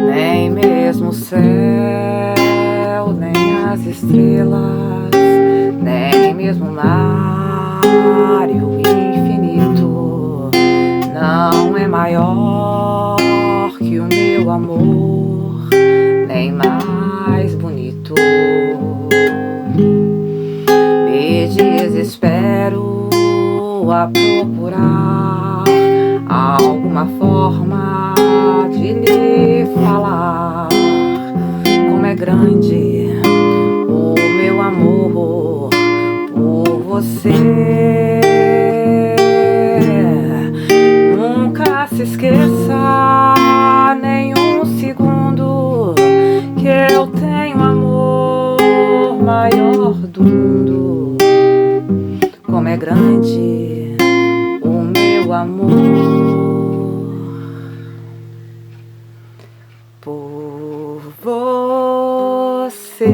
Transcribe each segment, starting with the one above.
nem mesmo o céu, nem as estrelas, nem mesmo o mar e o infinito não é maior que o meu amor, nem mais bonito. Me desespero a procurar alguma forma de lhe falar como é grande o meu amor por você. Nunca se esqueça nem um segundo que eu tenho amor maior do mundo. Como é grande o meu amor por você.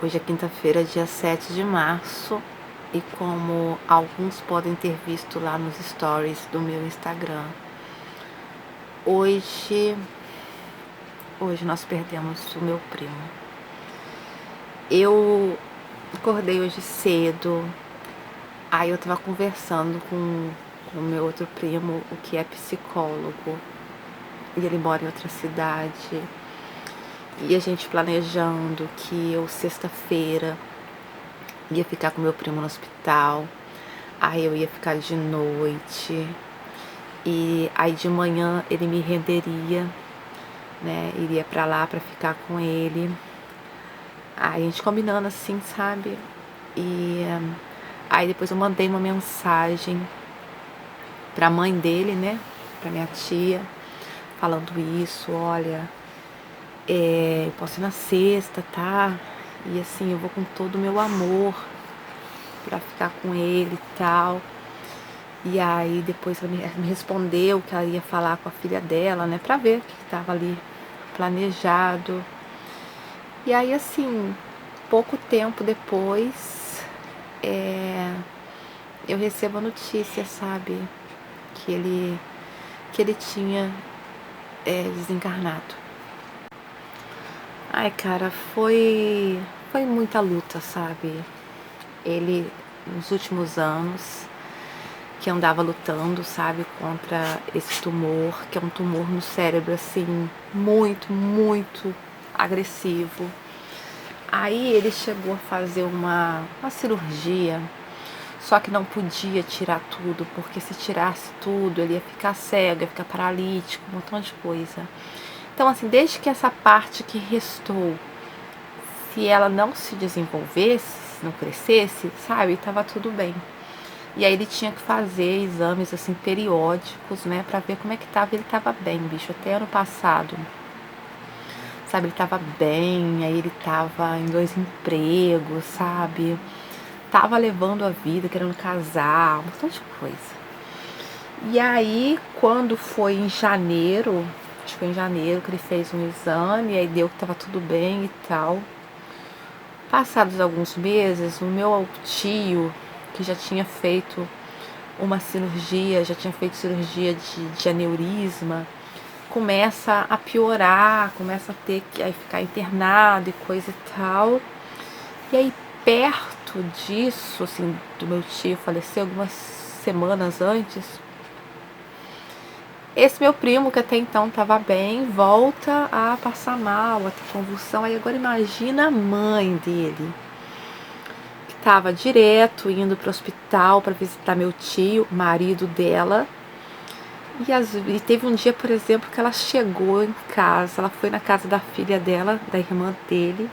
Hoje é quinta-feira, dia 7 de março, e como alguns podem ter visto lá nos stories do meu Instagram, hoje nós perdemos o meu primo. Eu acordei hoje cedo, aí eu tava conversando com o meu outro primo, o que é psicólogo, e ele mora em outra cidade. E a gente planejando que eu, sexta-feira, ia ficar com meu primo no hospital. Aí eu ia ficar de noite. E aí de manhã ele me renderia, né? Iria pra lá pra ficar com ele. Aí a gente combinando assim, sabe? E aí depois eu mandei uma mensagem pra mãe dele, né? Pra minha tia, falando isso, olha... eu posso ir na sexta, tá? E assim, eu vou com todo o meu amor pra ficar com ele e tal. E aí depois ela me respondeu que ela ia falar com a filha dela, né? Pra ver o que tava ali planejado. E aí assim, pouco tempo depois, eu recebo a notícia, sabe? Que ele tinha desencarnado. Ai, cara, foi muita luta, sabe? Ele, nos últimos anos, que andava lutando, sabe, contra esse tumor, que é um tumor no cérebro, assim, muito, muito agressivo. Aí ele chegou a fazer uma cirurgia, só que não podia tirar tudo, porque se tirasse tudo, ele ia ficar cego, ia ficar paralítico, um montão de coisa. Então, assim, desde que essa parte que restou, se ela não se desenvolvesse, não crescesse, sabe, tava tudo bem. E aí ele tinha que fazer exames, assim, periódicos, né, pra ver como é que tava. Ele tava bem, bicho, até ano passado, sabe, ele tava bem, aí ele tava em 2 empregos, sabe, tava levando a vida, querendo casar, um montão de coisa. E aí, quando foi em janeiro, acho que foi em janeiro que ele fez um exame, aí deu que tava tudo bem e tal. Passados alguns meses, o meu tio, que já tinha feito uma cirurgia, já tinha feito cirurgia de aneurisma, começa a piorar, começa a ter que aí ficar internado e coisa e tal. E aí, perto disso, assim, do meu tio falecer, algumas semanas antes, esse meu primo, que até então estava bem, volta a passar mal, a ter convulsão. Aí agora imagina a mãe dele, que estava direto indo para o hospital para visitar meu tio, marido dela. E teve um dia, por exemplo, que ela chegou em casa, ela foi na casa da filha dela, da irmã dele.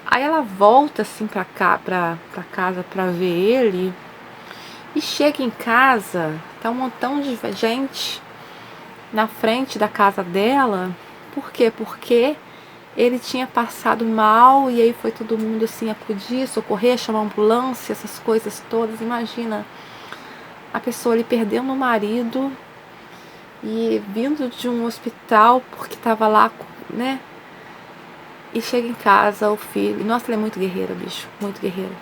Aí ela volta assim para cá, para casa para ver ele. E chega em casa, tá um montão de gente na frente da casa dela. Por quê? Porque ele tinha passado mal e aí foi todo mundo assim acudir, socorrer, chamar ambulância, essas coisas todas. Imagina a pessoa ali perdendo o marido e vindo de um hospital porque estava lá, né? E chega em casa o filho. Nossa, ela é muito guerreira, bicho, muito guerreira.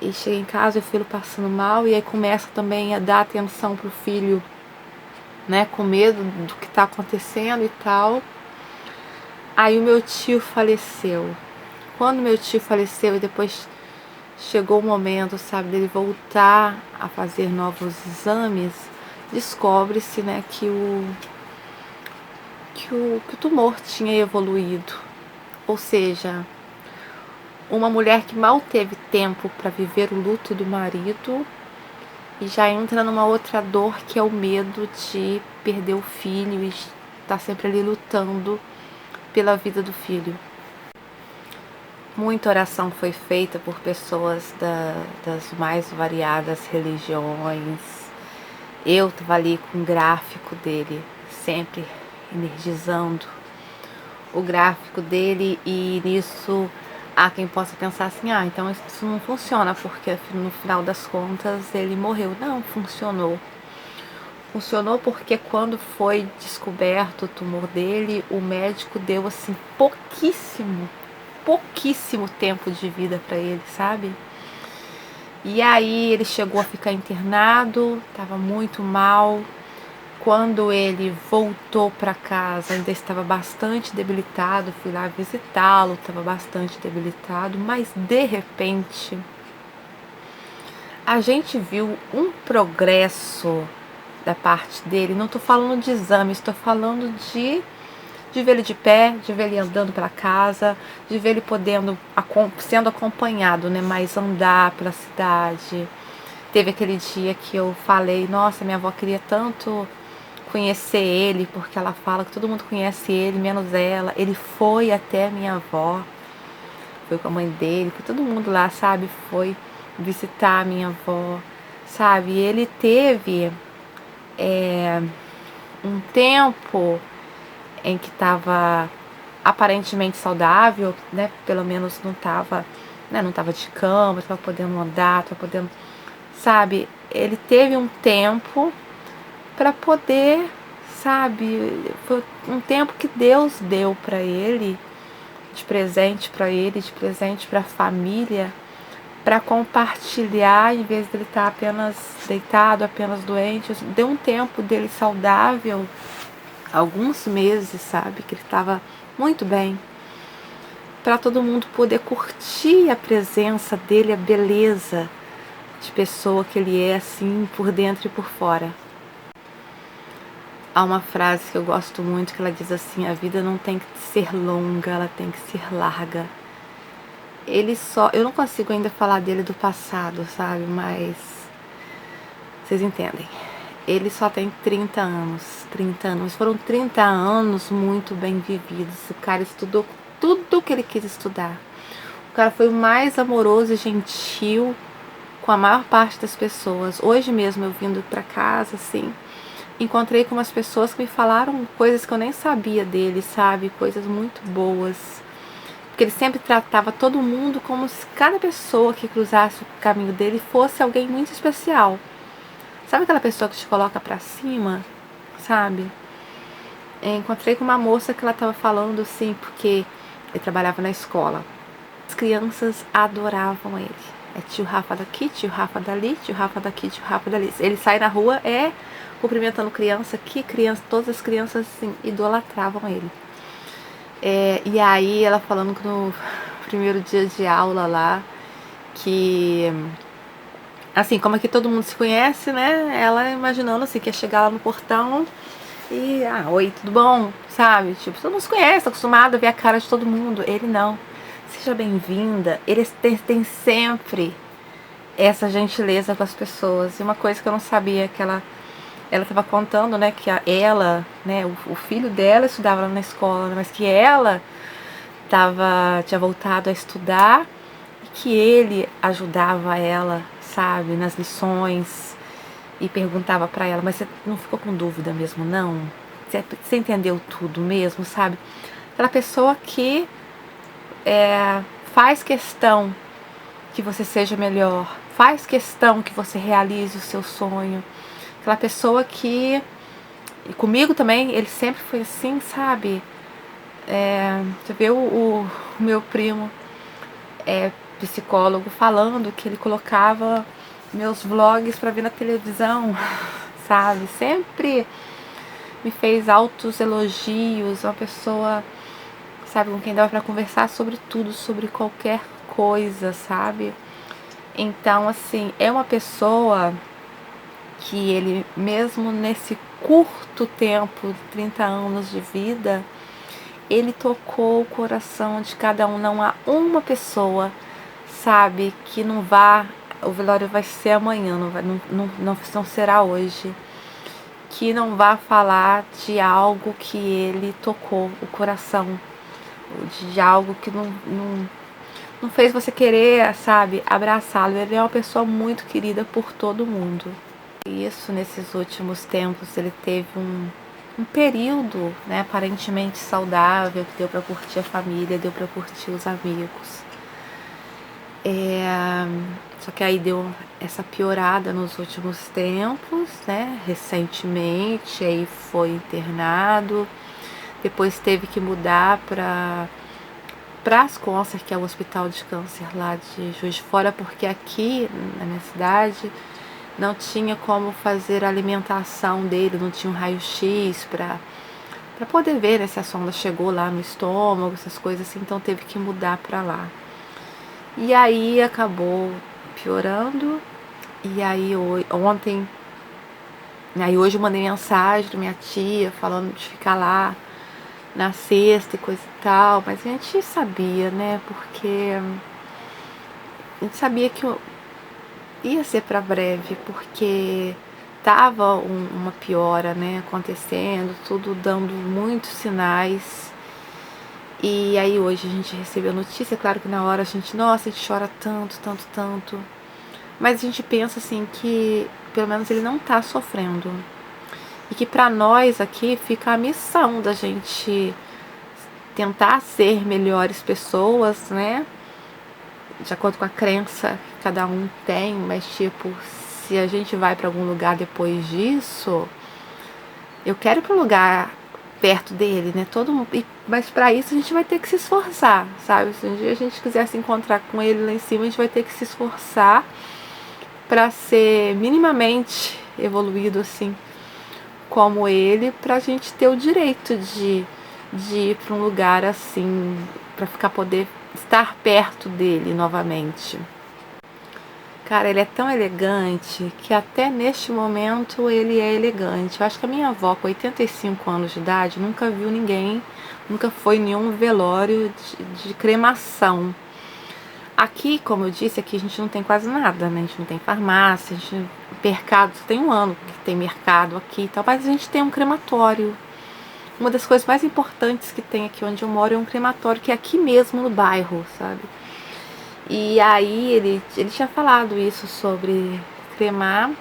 E chega em casa o filho passando mal e aí começa também a dar atenção pro filho, né? Com medo do que tá acontecendo e tal. Aí o meu tio faleceu. Quando meu tio faleceu e depois chegou o momento, sabe, dele voltar a fazer novos exames, descobre-se, né, que o tumor tinha evoluído. Ou seja, uma mulher que mal teve tempo para viver o luto do marido e já entra numa outra dor, que é o medo de perder o filho e estar sempre ali lutando pela vida do filho. Muita oração foi feita por pessoas das mais variadas religiões. Eu estava ali com o gráfico dele, sempre energizando o gráfico dele, e nisso há quem possa pensar assim, então isso não funciona, porque no final das contas ele morreu. Não, funcionou. Funcionou porque quando foi descoberto o tumor dele, o médico deu assim pouquíssimo tempo de vida para ele, sabe? E aí ele chegou a ficar internado, estava muito mal. Quando ele voltou para casa, ainda estava bastante debilitado. Fui lá visitá-lo, estava bastante debilitado, mas de repente a gente viu um progresso da parte dele. Não estou falando de exames, estou falando de ver ele de pé, de ver ele andando para casa, de ver ele sendo acompanhado, né, mas andar pela cidade. Teve aquele dia que eu falei, nossa, minha avó queria tanto conhecer ele, porque ela fala que todo mundo conhece ele, menos ela. Ele foi até minha avó, foi com a mãe dele, foi todo mundo lá, sabe, foi visitar a minha avó, sabe. E ele teve um tempo em que estava aparentemente saudável, né? Pelo menos não estava, né? Não estava de cama, estava podendo andar, estava podendo, sabe? Ele teve um tempo para poder, sabe? Foi um tempo que Deus deu para ele, de presente para ele, de presente para a família, para compartilhar, em vez dele estar apenas deitado, apenas doente. Deu um tempo dele saudável, alguns meses, sabe, que ele estava muito bem, para todo mundo poder curtir a presença dele, a beleza de pessoa que ele é, assim, por dentro e por fora. Há uma frase que eu gosto muito, que ela diz assim: a vida não tem que ser longa, ela tem que ser larga. Eu não consigo ainda falar dele do passado, sabe, mas vocês entendem. Ele só tem 30 anos. 30 anos. Foram 30 anos muito bem vividos. O cara estudou tudo que ele quis estudar. O cara foi o mais amoroso e gentil com a maior parte das pessoas. Hoje mesmo, eu vindo pra casa, assim, encontrei com umas pessoas que me falaram coisas que eu nem sabia dele, sabe? Coisas muito boas. Porque ele sempre tratava todo mundo como se cada pessoa que cruzasse o caminho dele fosse alguém muito especial. Sabe aquela pessoa que te coloca pra cima, sabe? Encontrei com uma moça que ela tava falando assim, porque ele trabalhava na escola. As crianças adoravam ele. É tio Rafa daqui, tio Rafa dali, tio Rafa daqui, tio Rafa dali. Ele sai na rua, cumprimentando criança aqui, todas as crianças assim, idolatravam ele. E aí ela falando que no primeiro dia de aula lá, que assim, como aqui todo mundo se conhece, né? Ela imaginando assim, que ia chegar lá no portão e, oi, tudo bom? Sabe? Tipo, todo mundo se conhece, tá acostumado a ver a cara de todo mundo. Ele não. Seja bem-vinda. Ele tem sempre essa gentileza com as pessoas. E uma coisa que eu não sabia, que ela estava contando, né, que ela, né, o filho dela estudava lá na escola, mas que ela tinha voltado a estudar e que ele ajudava ela sabe, nas lições, e perguntava pra ela, mas você não ficou com dúvida mesmo, não? Você entendeu tudo mesmo, sabe? Aquela pessoa que faz questão que você seja melhor, faz questão que você realize o seu sonho. Aquela pessoa que, e comigo também, ele sempre foi assim, sabe? Você vê o meu primo psicólogo falando que ele colocava meus vlogs para ver na televisão, sabe? Sempre me fez altos elogios, uma pessoa, sabe, com quem dava para conversar sobre tudo, sobre qualquer coisa, sabe? Então, assim, é uma pessoa que ele, mesmo nesse curto tempo, 30 anos de vida, ele tocou o coração de cada um. Não há uma pessoa, sabe, que não vá, o velório vai ser amanhã, não será hoje, que não vá falar de algo que ele tocou o coração, de algo que não fez você querer, sabe, abraçá-lo. Ele é uma pessoa muito querida por todo mundo. E isso, nesses últimos tempos, ele teve um período, né, aparentemente saudável, que deu para curtir a família, deu para curtir os amigos. Só que aí deu essa piorada nos últimos tempos, né? Recentemente, aí foi internado, depois teve que mudar para Ascôncer, que é o hospital de câncer lá de Juiz de Fora, porque aqui na minha cidade não tinha como fazer a alimentação dele, não tinha um raio-x para poder ver, né, se a sonda chegou lá no estômago, essas coisas assim, então teve que mudar para lá. E aí acabou piorando, e aí ontem, aí hoje eu mandei mensagem pra minha tia falando de ficar lá na sexta e coisa e tal, mas a gente sabia, né, porque a gente sabia que ia ser para breve, porque tava uma piora, né, acontecendo, tudo dando muitos sinais. E aí hoje a gente recebeu a notícia, claro que na hora a gente, nossa, a gente chora tanto, tanto, tanto, mas a gente pensa assim que pelo menos ele não tá sofrendo, e que para nós aqui fica a missão da gente tentar ser melhores pessoas, né, de acordo com a crença que cada um tem, mas tipo, se a gente vai para algum lugar depois disso, eu quero ir para um lugar perto dele, né? Mas para isso a gente vai ter que se esforçar, sabe? Se um dia a gente quiser se encontrar com ele lá em cima, a gente vai ter que se esforçar para ser minimamente evoluído assim como ele, pra gente ter o direito de ir para um lugar assim, para poder estar perto dele novamente. Cara, ele é tão elegante que até neste momento ele é elegante. Eu acho que a minha avó, com 85 anos de idade, nunca viu ninguém, nunca foi em nenhum velório de cremação. Aqui, como eu disse, aqui a gente não tem quase nada, né? A gente não tem farmácia, mercado, tem um ano que tem mercado aqui e tal, mas a gente tem um crematório. Uma das coisas mais importantes que tem aqui onde eu moro é um crematório, que é aqui mesmo no bairro, sabe? E aí ele tinha falado isso sobre cremar.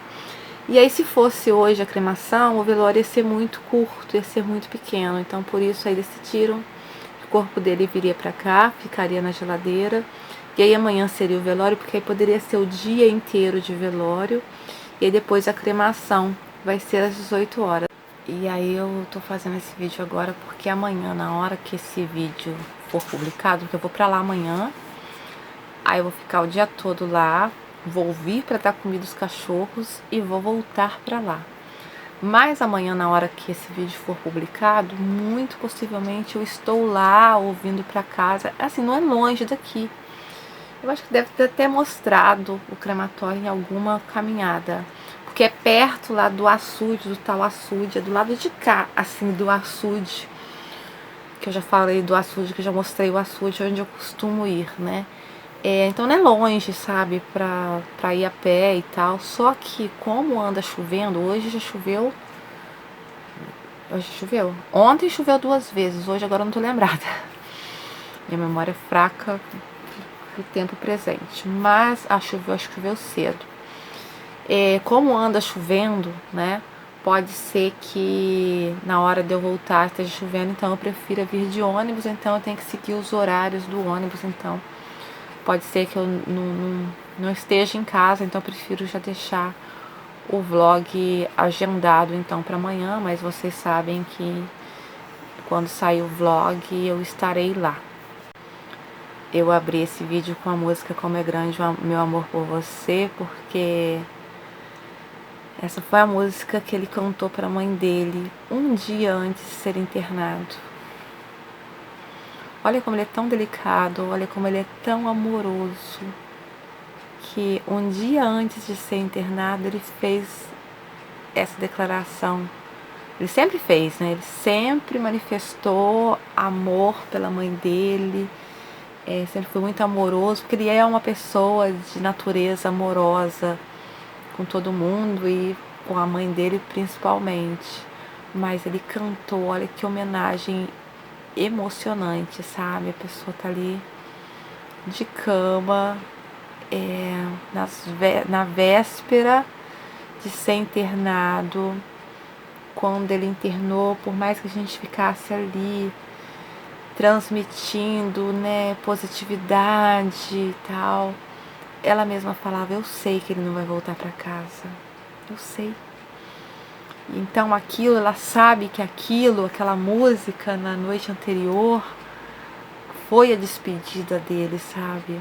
E aí se fosse hoje a cremação, o velório ia ser muito curto, ia ser muito pequeno. Então por isso aí decidiram que o corpo dele viria pra cá, ficaria na geladeira. E aí amanhã seria o velório, porque aí poderia ser o dia inteiro de velório. E aí depois a cremação vai ser às 18 horas. E aí eu tô fazendo esse vídeo agora porque amanhã, na hora que esse vídeo for publicado, porque eu vou pra lá amanhã, aí eu vou ficar o dia todo lá, vou vir para dar comida aos cachorros e vou voltar para lá. Mas amanhã, na hora que esse vídeo for publicado, muito possivelmente eu estou lá ouvindo para casa. Assim, não é longe daqui. Eu acho que deve ter até mostrado o crematório em alguma caminhada, porque é perto lá do açude, do tal açude, é do lado de cá, assim, do açude, que eu já falei do açude, que eu já mostrei o açude onde eu costumo ir, né? Então não é longe, sabe, pra ir a pé e tal. Só que como anda chovendo, hoje já choveu. Hoje choveu. Ontem choveu 2 vezes, hoje agora eu não tô lembrada. Minha memória é fraca pro tempo presente. Mas acho que choveu cedo. Como anda chovendo, né? Pode ser que na hora de eu voltar esteja chovendo, então eu prefiro vir de ônibus, então eu tenho que seguir os horários do ônibus, então pode ser que eu não esteja em casa, então eu prefiro já deixar o vlog agendado então para amanhã, mas vocês sabem que quando sair o vlog eu estarei lá. Eu abri esse vídeo com a música Como é Grande o Meu Amor por Você, porque essa foi a música que ele cantou para a mãe dele um dia antes de ser internado. Olha como ele é tão delicado, olha como ele é tão amoroso, que um dia antes de ser internado ele fez essa declaração. Ele sempre fez, né? Ele sempre manifestou amor pela mãe dele, sempre foi muito amoroso, porque ele é uma pessoa de natureza amorosa com todo mundo e com a mãe dele principalmente. Mas ele cantou, olha que homenagem emocionante, sabe? A pessoa tá ali de cama, na véspera de ser internado. Quando ele internou, por mais que a gente ficasse ali transmitindo, né, positividade e tal, ela mesma falava: eu sei que ele não vai voltar para casa, eu sei. Então aquilo, ela sabe que aquela música na noite anterior foi a despedida dele, sabe?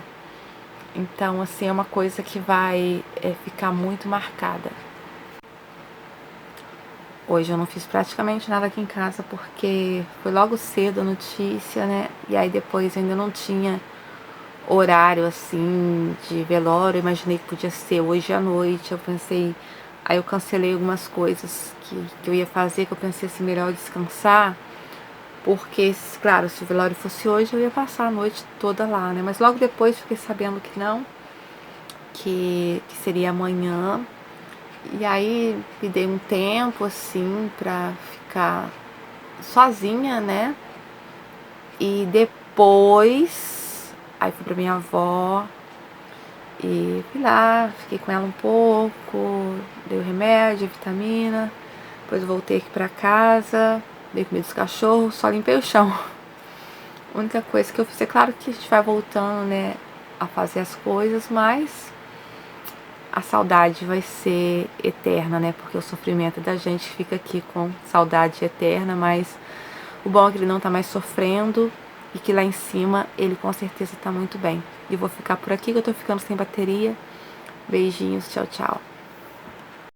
Então assim, é uma coisa que vai ficar muito marcada. Hoje eu não fiz praticamente nada aqui em casa porque foi logo cedo a notícia, né? E aí depois ainda não tinha horário assim de velório. Eu imaginei que podia ser hoje à noite. Eu pensei, aí eu cancelei algumas coisas que eu ia fazer, que eu pensei assim, melhor descansar. Porque, claro, se o velório fosse hoje, eu ia passar a noite toda lá, né? Mas logo depois fiquei sabendo que não, que seria amanhã. E aí me dei um tempo assim pra ficar sozinha, né? E depois aí fui pra minha avó e fui lá, fiquei com ela um pouco, dei o remédio, a vitamina. Depois voltei aqui pra casa, dei comida dos cachorros, só limpei o chão. A única coisa que eu fiz, é claro que a gente vai voltando, né, a fazer as coisas, mas a saudade vai ser eterna, né? Porque o sofrimento da gente fica aqui com saudade eterna, mas o bom é que ele não tá mais sofrendo e que lá em cima ele com certeza tá muito bem. E vou ficar por aqui, que eu tô ficando sem bateria. Beijinhos, tchau, tchau.